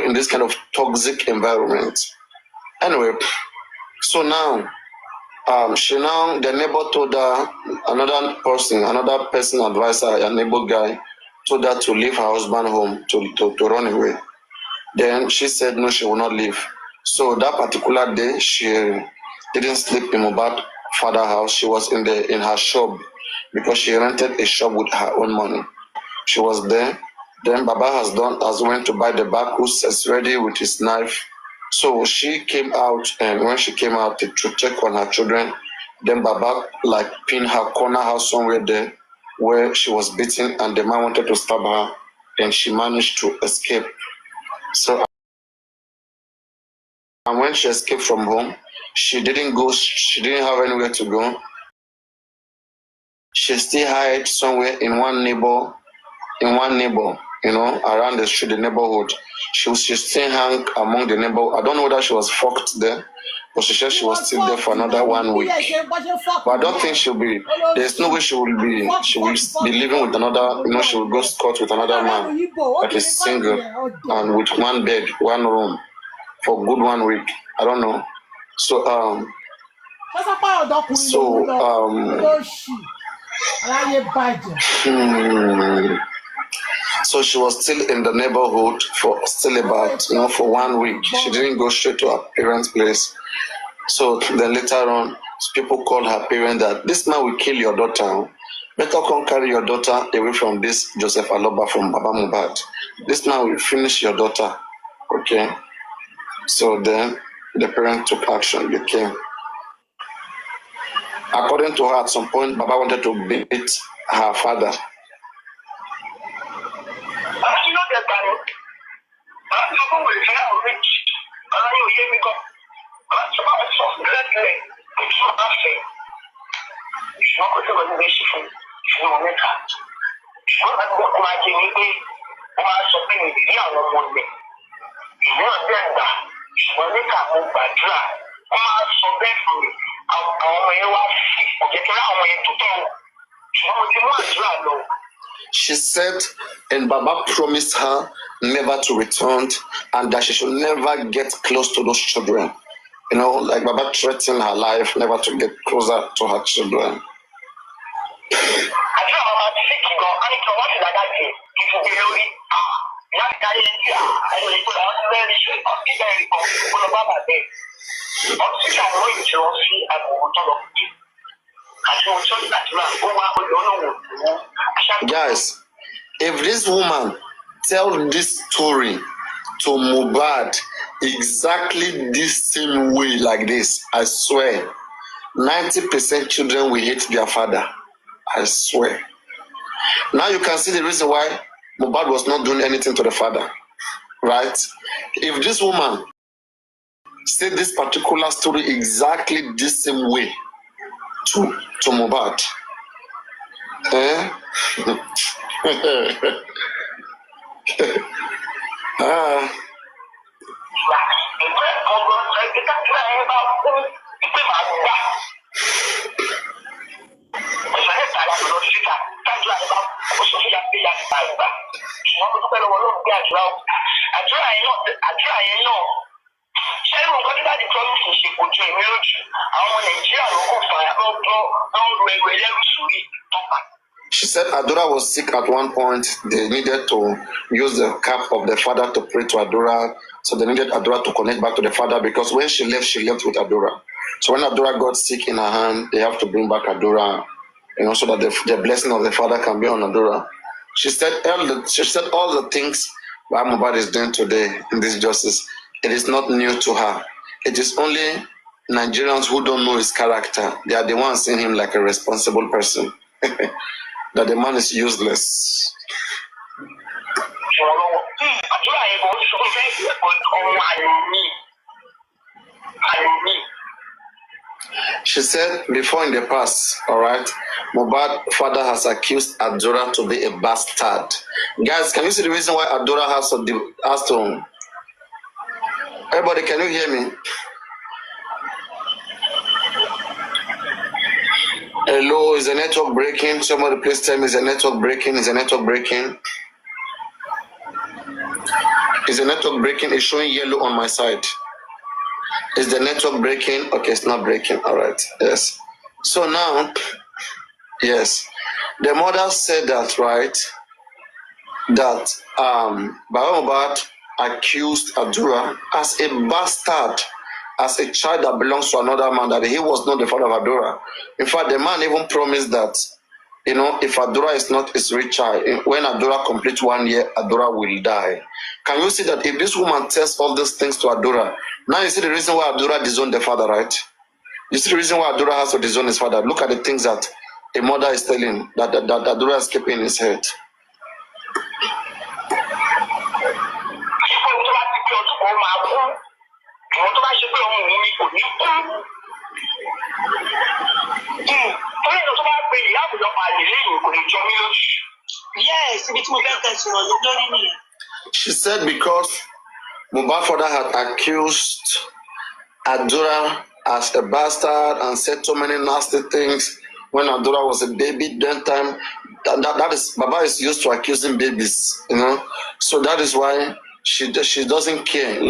in this kind of toxic environment. Anyway, so now. The neighbor told her, another person advised her, a neighbor guy, told her to leave her husband home, to run away. Then she said no, she will not leave. So that particular day, she didn't sleep in Mohbad's father's house. She was in her shop because she rented a shop with her own money. She was there. Then Baba has went to buy the Bacchus, is ready with his knife. So she came out, and when she came out to check on her children, then Baba pinned her, corner her somewhere there where she was beaten, and the man wanted to stab her, and she managed to escape. So, and when she escaped from home, she didn't have anywhere to go. She still hid somewhere in one neighbor, around the street, the neighborhood. She still hung among the neighbor. I don't know whether she was fucked there, but she said she was still there for another 1 week. But I don't think there's no way she will be living with another, she will go court with another man that is single and with one bed, one room for good 1 week. I don't know. So she was still in the neighborhood for about 1 week. She didn't go straight to her parents' place. So then later on, people called her parents that this man will kill your daughter. Better come carry your daughter away from this Joseph Aloba from Baba Mohbad. This man will finish your daughter. Okay. So then the parents took action. They came. According to her, at some point, Baba wanted to beat her father. She said, and Baba promised her never to return and that she should never get close to those children. Like Baba threatened her life, never to get closer to her children. Guys, if this woman tell this story to Mohbad exactly this same way like this, I swear, 90% children will hate their father. I swear. Now you can see the reason why Mohbad was not doing anything to the father, right? If this woman said this particular story exactly this same way to Mohbad, She said Adora was sick at one point. They needed to use the cap of the father to pray to Adora. So they needed Adora to connect back to the father because when she left with Adora. So when Adora got sick in her hand, they have to bring back Adora, so that the blessing of the father can be on Adora. She said all the things that Mohbad is doing today in this justice, it is not new to her. It is only Nigerians who don't know his character. They are the ones seeing him like a responsible person. That the man is useless. She said before in the past, all right, Mohbad father has accused Adora to be a bastard. Guys, can you see the reason why Adora has to everybody, can you hear me? Hello, is the network breaking? Somebody please tell me, is the network breaking? Is the network breaking? Is the network breaking? It's showing yellow on my side. Is the network breaking? Okay, it's not breaking. All right. Yes. So now, yes, the mother said that, right? That Mohbad accused Adora as a bastard, as a child that belongs to another man, that he was not the father of Adora. In fact, the man even promised that, if Adora is not his real child, when Adora completes 1 year, Adora will die. Can you see that if this woman tells all these things to Adora, now you see the reason why Adora disowned the father, right? You see the reason why Adora has to disown his father. Look at the things that a mother is telling, that Adora is keeping in his head. She said because Mohbad father had accused Adora as a bastard and said so many nasty things when Adora was a baby. That time, that is, Baba is used to accusing babies, So that is why she doesn't care,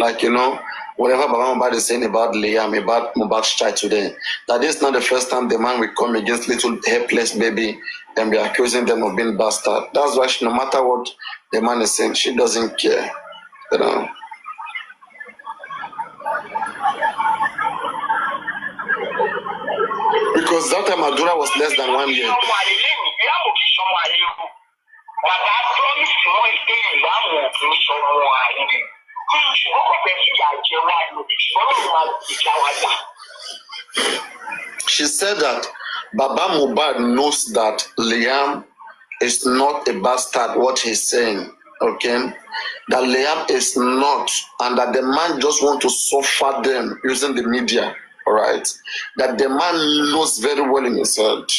whatever Baba Mohbad is saying about Liam, about Mohbad's child today. That is not the first time the man will come against little helpless baby and be accusing them of being bastard. That's why no matter what the man is saying, she doesn't care, Because that time Adora was less than 1 year. She said that Baba Mohbad knows that Liam is not a bastard, what he's saying, okay? That Liam is not, and that the man just want to suffer them using the media, all right? That the man knows very well in his head.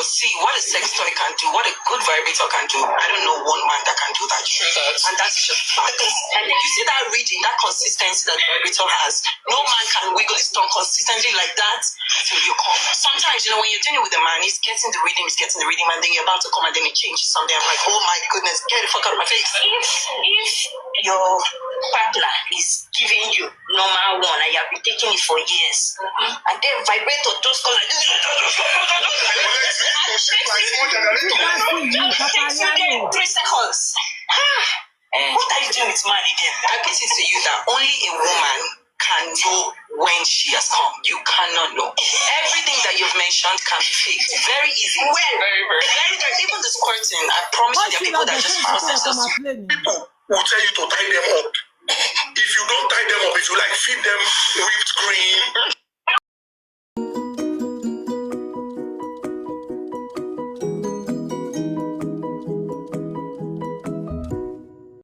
See what a sex toy can do, what a good vibrator can do. I don't know one man that can do that. And that's just fact. And you see that reading, that consistency that the vibrator has. No man can wiggle his tongue consistently like that till you come. Sometimes, when you're doing it with a man, he's getting the rhythm, and then you're about to come and then it changes something. I'm like, oh my goodness, get the fuck out of my face. If your partner is giving you normal one and you have been taking it for years, and then vibrator just goes like this. Just 3 seconds. What are you doing with man again? I put it to you that only a woman can know when she has come. You cannot know. Everything that you've mentioned can be faked. Very easy. Well, very. Even the squirting, I promise you, there are people that just process us. People will tell you to tie them up. If you don't tie them up, if you like feed them whipped cream,